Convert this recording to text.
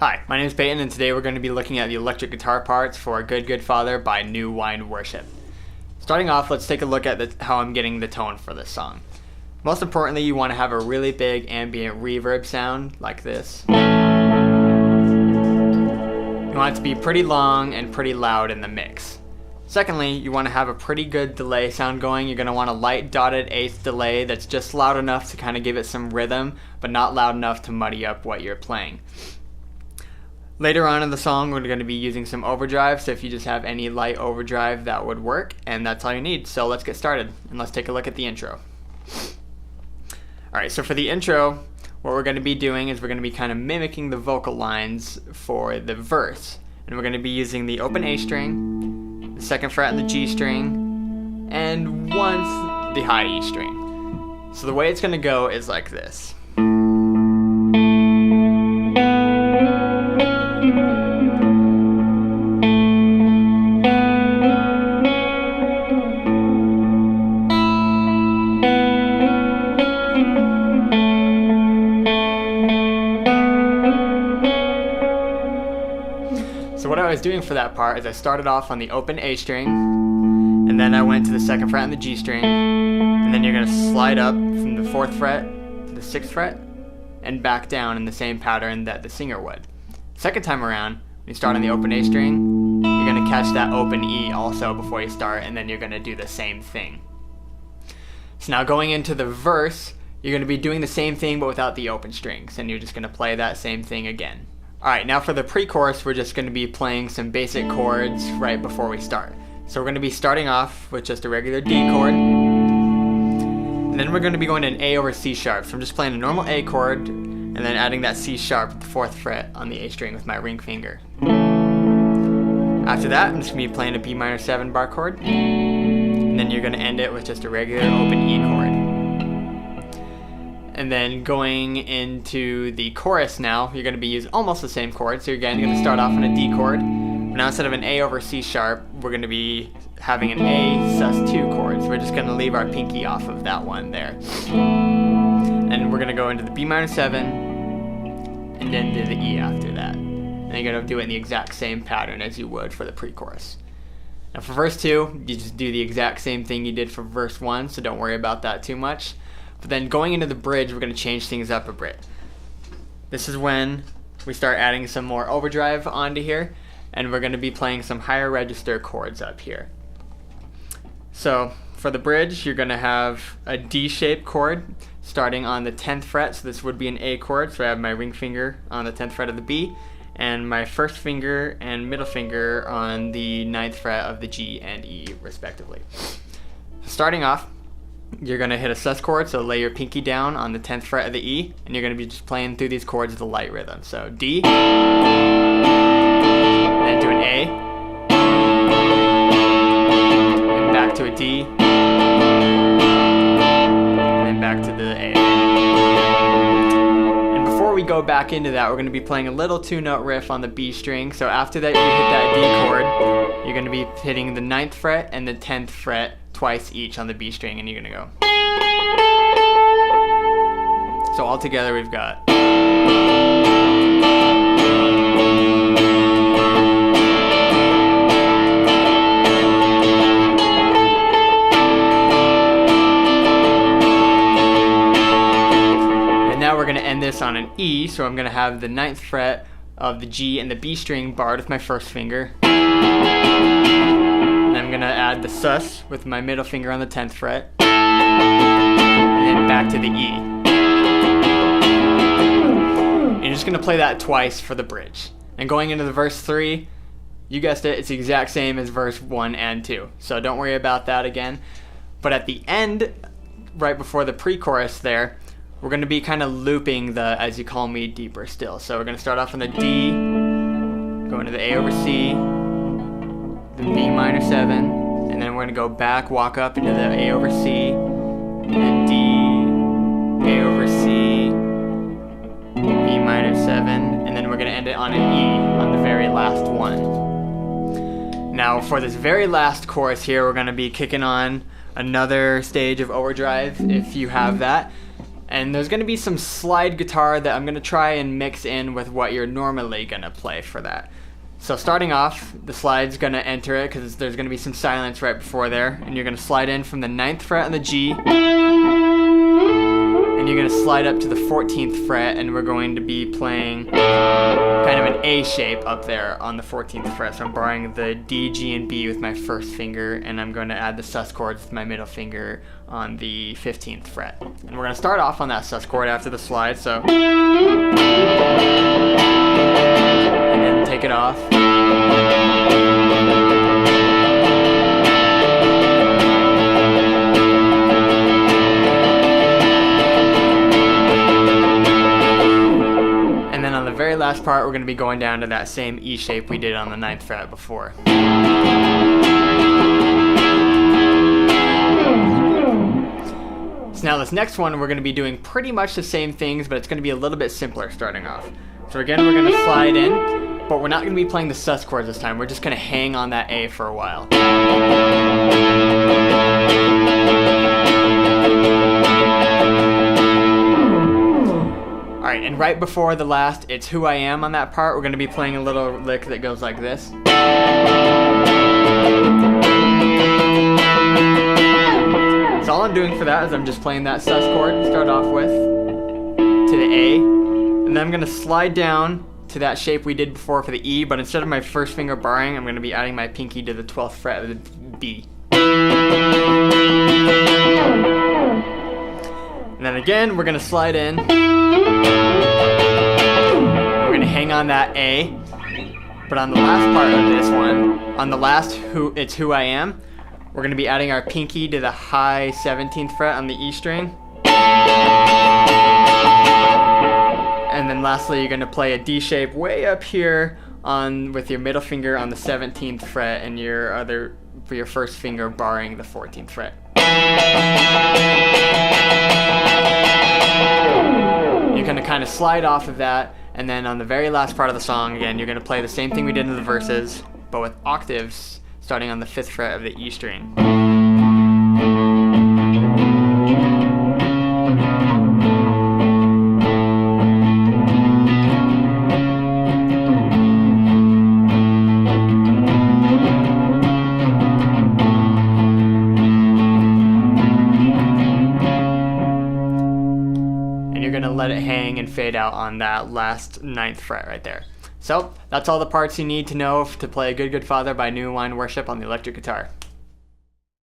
Hi, my name is Peyton, and today we're going to be looking at the electric guitar parts for Good Good Father by New Wine Worship. Starting off, let's take a look at how I'm getting the tone for this song. Most importantly, you want to have a really big ambient reverb sound like this. You want it to be pretty long and pretty loud in the mix. Secondly, you want to have a pretty good delay sound going. You're going to want a light dotted eighth delay that's just loud enough to kind of give it some rhythm, but not loud enough to muddy up what you're playing. Later on in the song, we're going to be using some overdrive, so if you just have any light overdrive, that would work, and that's all you need. So let's get started, and let's take a look at the intro. Alright, so for the intro, what we're going to be doing is we're going to be kind of mimicking the vocal lines for the verse. And we're going to be using the open A string, the second fret of the G string, and once the high E string. So the way it's going to go is like this. So what I was doing for that part is I started off on the open A string, and then I went to the second fret on the G string, and then you're going to slide up from the 4th fret to the 6th fret, and back down in the same pattern that the singer would. Second time around, when you start on the open A string, you're going to catch that open E also before you start, and then you're going to do the same thing. So now going into the verse, you're going to be doing the same thing but without the open strings, and you're just going to play that same thing again. Alright, now for the pre-chorus, we're just going to be playing some basic chords right before we start. So we're going to be starting off with just a regular D chord, and then we're going to be going to an A over C sharp. So I'm just playing a normal A chord, and then adding that C sharp at the 4th fret on the A string with my ring finger. After that, I'm just going to be playing a B minor 7 bar chord, and then you're going to end it with just a regular open E chord. And then going into the chorus now, you're going to be using almost the same chord. So again, you're going to start off on a D chord. But now instead of an A over C sharp, we're going to be having an A sus2 chord. So we're just going to leave our pinky off of that one there. And we're going to go into the B minor 7, and then do the E after that. And you're going to do it in the exact same pattern as you would for the pre-chorus. Now for verse 2, you just do the exact same thing you did for verse 1, so don't worry about that too much. But then going into the bridge, we're going to change things up a bit. This is when we start adding some more overdrive onto here, and we're going to be playing some higher register chords up here. So for the bridge, you're going to have a D-shaped chord starting on the 10th fret, so this would be an A chord, so I have my ring finger on the 10th fret of the B, and my first finger and middle finger on the 9th fret of the G and E, respectively. Starting off, you're going to hit a sus chord, so lay your pinky down on the 10th fret of the E, and you're going to be just playing through these chords with a light rhythm. So D, and then to an A, and back to a D, and then back to the A. And before we go back into that, we're going to be playing a little 2-note riff on the B string. So after that you hit that D chord, you're going to be hitting the 9th fret and the 10th fret twice each on the B string, and you're going to go. So all together we've got. And now we're going to end this on an E, so I'm going to have the 9th fret of the G and the B string barred with my first finger. I'm going to add the sus with my middle finger on the 10th fret, and then back to the E. And you're just going to play that twice for the bridge. And going into the verse 3, you guessed it, it's the exact same as verse 1 and 2. So don't worry about that again. But at the end, right before the pre-chorus there, we're going to be kind of looping the As You Call Me deeper still. So we're going to start off on the D, go into the A over C, the B minor 7, and then we're going to go back, walk up into the A over C, and D, A over C, B minor 7, and then we're going to end it on an E on the very last one. Now for this very last chorus here, we're going to be kicking on another stage of overdrive if you have that. And there's going to be some slide guitar that I'm going to try and mix in with what you're normally going to play for that. So starting off, the slide's going to enter it because there's going to be some silence right before there. And you're going to slide in from the 9th fret on the G. And you're going to slide up to the 14th fret, and we're going to be playing kind of an A shape up there on the 14th fret. So I'm borrowing the D, G, and B with my first finger, and I'm going to add the sus chords with my middle finger on the 15th fret. And we're going to start off on that sus chord after the slide, so. And then take it off. Very last part, we're going to be going down to that same E shape we did on the 9th fret before. So now this next one, we're going to be doing pretty much the same things, but it's going to be a little bit simpler starting off. So again, we're going to slide in, but we're not going to be playing the sus chords this time. We're just going to hang on that A for a while. Alright, and right before the last It's Who I Am on that part, we're going to be playing a little lick that goes like this. So all I'm doing for that is I'm just playing that sus chord to start off with, to the A, and then I'm going to slide down to that shape we did before for the E, but instead of my first finger barring, I'm going to be adding my pinky to the 12th fret of the B. And then again, we're going to slide in. We're going to hang on that A. But on the last part of this one, on the last It's Who I Am, we're going to be adding our pinky to the high 17th fret on the E string. And then lastly, you're going to play a D shape way up here with your middle finger on the 17th fret and for your first finger barring the 14th fret. You're going to kind of slide off of that, and then on the very last part of the song, again, you're going to play the same thing we did in the verses, but with octaves starting on the 5th fret of the E string. Let it hang and fade out on that last 9th fret right there. So that's all the parts you need to know to play a Good Good Father by New Wine Worship on the electric guitar.